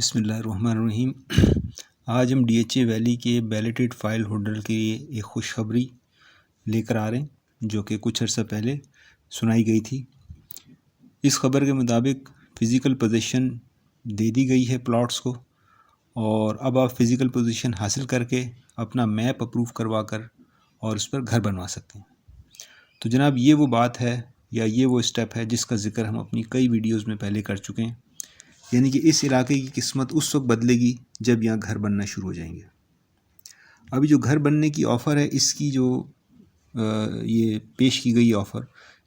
بسم اللہ الرحمن الرحیم۔ آج ہم DHA ویلی کے بیلٹڈ فائل ہولڈر کے لیے ایک خوشخبری لے کر آ رہے ہیں جو کہ کچھ عرصہ پہلے سنائی گئی تھی۔ اس خبر کے مطابق فزیکل پوزیشن دے دی گئی ہے پلاٹس کو، اور اب آپ فزیکل پوزیشن حاصل کر کے اپنا میپ اپروو کروا کر اور اس پر گھر بنوا سکتے ہیں۔ تو جناب یہ وہ بات ہے یا یہ وہ اسٹیپ ہے جس کا ذکر ہم اپنی کئی ویڈیوز میں پہلے کر چکے ہیں، یعنی کہ اس علاقے کی قسمت اس وقت بدلے گی جب یہاں گھر بننا شروع ہو جائیں گے۔ ابھی جو گھر بننے کی آفر ہے، اس کی جو یہ پیش کی گئی آفر،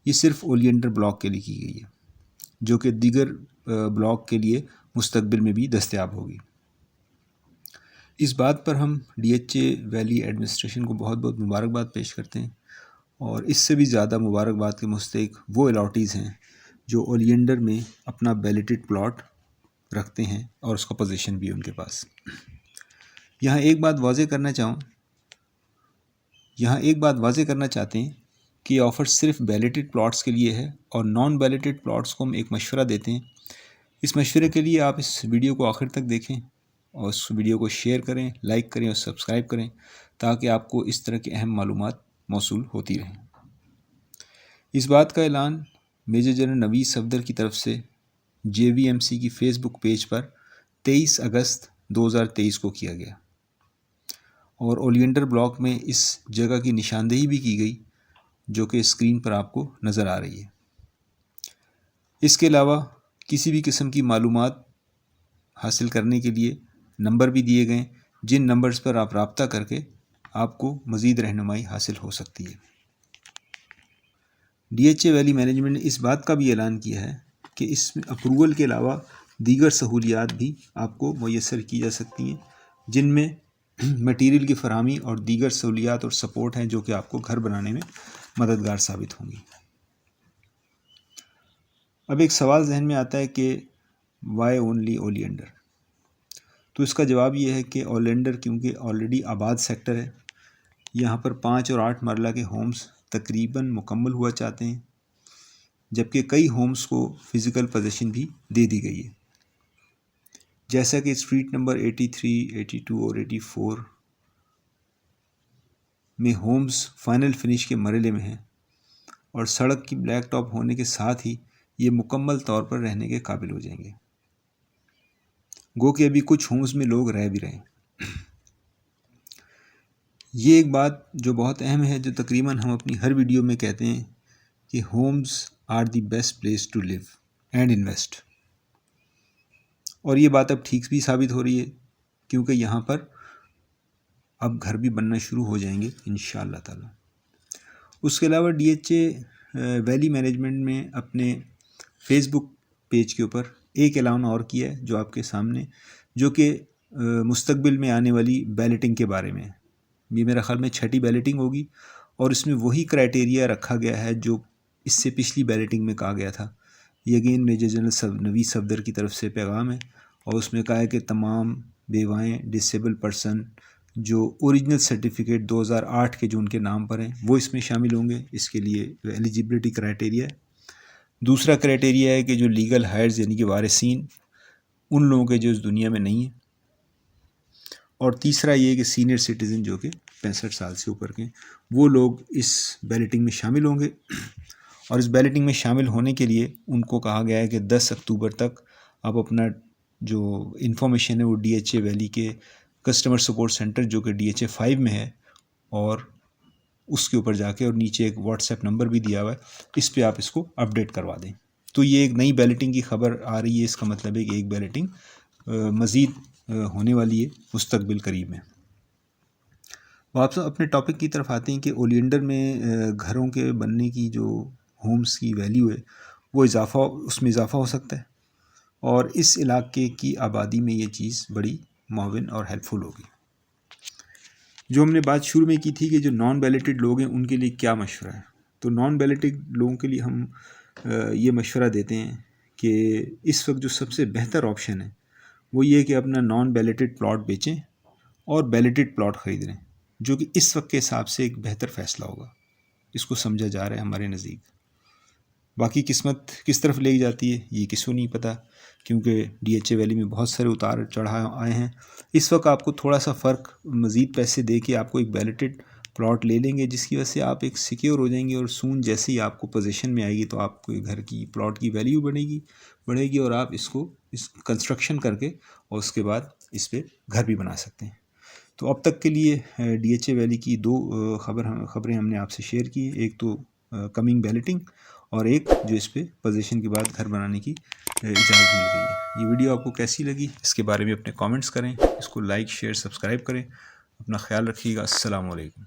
یہ صرف اولینڈر بلاک کے لیے کی گئی ہے، جو کہ دیگر بلاک کے لیے مستقبل میں بھی دستیاب ہوگی۔ اس بات پر ہم DHA ویلی ایڈمنسٹریشن کو بہت بہت مبارکباد پیش کرتے ہیں، اور اس سے بھی زیادہ مبارکباد کے مستحق وہ الاٹیز ہیں جو اولینڈر میں اپنا بیلٹڈ پلاٹ رکھتے ہیں اور اس کا پوزیشن بھی ان کے پاس۔ یہاں ایک بات واضح کرنا چاہتے ہیں کہ یہ آفر صرف بیلٹڈ پلاٹس کے لیے ہے، اور نان بیلٹڈ پلاٹس کو ہم ایک مشورہ دیتے ہیں۔ اس مشورے کے لیے آپ اس ویڈیو کو آخر تک دیکھیں اور اس ویڈیو کو شیئر کریں، لائک کریں اور سبسکرائب کریں، تاکہ آپ کو اس طرح کی اہم معلومات موصول ہوتی رہیں۔ اس بات کا اعلان میجر جنرل نوید صفدر کی طرف سے JVMC کی فیس بک پیج پر 23 اگست 2023 کو کیا گیا، اور اولینڈر بلاک میں اس جگہ کی نشاندہی بھی کی گئی جو کہ اسکرین پر آپ کو نظر آ رہی ہے۔ اس کے علاوہ کسی بھی قسم کی معلومات حاصل کرنے کے لیے نمبر بھی دیے گئے، جن نمبرز پر آپ رابطہ کر کے آپ کو مزید رہنمائی حاصل ہو سکتی ہے۔ DHA ویلی مینجمنٹ نے اس بات کا بھی اعلان کیا ہے کہ اس میں اپروول کے علاوہ دیگر سہولیات بھی آپ کو میسر کی جا سکتی ہیں، جن میں مٹیریل کی فراہمی اور دیگر سہولیات اور سپورٹ ہیں جو کہ آپ کو گھر بنانے میں مددگار ثابت ہوں گی۔ اب ایک سوال ذہن میں آتا ہے کہ وائی اونلی اولینڈر؟ تو اس کا جواب یہ ہے کہ اولینڈر کیونکہ آلریڈی آباد سیکٹر ہے، یہاں پر 5 اور 8 مرلہ کے ہومز تقریباً مکمل ہوا چاہتے ہیں، جبکہ کئی ہومز کو فزیکل پوزیشن بھی دے دی گئی ہے، جیسا کہ اسٹریٹ نمبر 83، 82 اور 84 میں ہومز فائنل فنش کے مرحلے میں ہیں، اور سڑک کی بلیک ٹاپ ہونے کے ساتھ ہی یہ مکمل طور پر رہنے کے قابل ہو جائیں گے، گو کہ ابھی کچھ ہومز میں لوگ رہ بھی رہے ہیں۔ یہ ایک بات جو بہت اہم ہے، جو تقریباً ہم اپنی ہر ویڈیو میں کہتے ہیں کہ homes are the best place to live and invest, اور یہ بات اب ٹھیک بھی ثابت ہو رہی ہے کیونکہ یہاں پر اب گھر بھی بننا شروع ہو جائیں گے انشاءاللہ تعالی۔ اس کے علاوہ DHA ویلی مینجمنٹ میں اپنے فیس بک پیج کے اوپر ایک اعلان اور کیا ہے جو آپ کے سامنے، جو کہ مستقبل میں آنے والی بیلٹنگ کے بارے میں ہے۔ یہ میرا خیال میں 6ٹھی بیلٹنگ ہوگی، اور اس میں وہی کرائٹیریا رکھا گیا ہے جو اس سے پچھلی بیلٹنگ میں کہا گیا تھا۔ یہ اگین میجر جنرل نوید صفدر کی طرف سے پیغام ہے، اور اس میں کہا ہے کہ تمام بیوائیں، ڈسیبل پرسن جو اوریجنل سرٹیفکیٹ 2008 کے جو ان کے نام پر ہیں وہ اس میں شامل ہوں گے۔ اس کے لیے ایلیجیبلٹی کرائٹیریا ہے۔ دوسرا کرائٹیریا ہے کہ جو لیگل ہائرز یعنی کہ وارثین ان لوگوں کے جو اس دنیا میں نہیں ہیں، اور تیسرا یہ کہ سینئر سٹیزن جو کہ 65 سال سے اوپر کے، وہ لوگ اس بیلٹنگ میں شامل ہوں گے، اور اس بیلٹنگ میں شامل ہونے کے لیے ان کو کہا گیا ہے کہ 10 اکتوبر تک آپ اپنا جو انفارمیشن ہے وہ DHA ویلی کے کسٹمر سپورٹ سینٹر جو کہ DHA 5 میں ہے، اور اس کے اوپر جا کے، اور نیچے ایک واٹس ایپ نمبر بھی دیا ہوا ہے، اس پہ آپ اس کو اپڈیٹ کروا دیں۔ تو یہ ایک نئی بیلٹنگ کی خبر آ رہی ہے، اس کا مطلب ہے کہ ایک بیلٹنگ مزید ہونے والی ہے مستقبل قریب میں۔ آپ اپنے ٹاپک کی طرف آتے ہیں کہ اولینڈر میں گھروں کے بننے کی جو ہومز کی ویلیو ہے وہ اس میں اضافہ ہو سکتا ہے، اور اس علاقے کی آبادی میں یہ چیز بڑی معاون اور ہیلپ فل ہوگی۔ جو ہم نے بات شروع میں کی تھی کہ جو نان بیلٹڈ لوگ ہیں ان کے لیے کیا مشورہ ہے، تو نان بیلٹڈ لوگوں کے لیے ہم یہ مشورہ دیتے ہیں کہ اس وقت جو سب سے بہتر آپشن ہے وہ یہ کہ اپنا نان بیلٹڈ پلاٹ بیچیں اور بیلٹڈ پلاٹ خرید لیں، جو کہ اس وقت کے حساب سے ایک بہتر فیصلہ ہوگا۔ اس کو سمجھا جا رہا ہے ہمارے نزدیک۔ باقی قسمت کس طرف لے جاتی ہے یہ کسی کو نہیں پتہ، کیونکہ ڈی ایچ اے ویلی میں بہت سارے اتار چڑھا آئے ہیں۔ اس وقت آپ کو تھوڑا سا فرق مزید پیسے دے کے آپ کو ایک بیلٹڈ پلاٹ لے لیں گے، جس کی وجہ سے آپ ایک سیکیور ہو جائیں گے، اور سون جیسے ہی آپ کو پوزیشن میں آئے گی تو آپ کو گھر کی پلاٹ کی ویلیو بڑھے گی اور آپ اس کو کنسٹرکشن کر کے اور اس کے بعد اس پہ گھر بھی بنا سکتے ہیں۔ تو اب تک کے لیے ڈی ایچ اے ویلی کی دو خبریں ہم نے آپ سے شیئر کی، ایک تو کمنگ بیلٹنگ اور ایک جو اس پہ پوزیشن کے بعد گھر بنانے کی اجازت مل گئی ہے۔ یہ ویڈیو آپ کو کیسی لگی اس کے بارے میں اپنے کامنٹس کریں، اس کو لائک شیئر سبسکرائب کریں، اپنا خیال رکھیے گا۔ السلام علیکم۔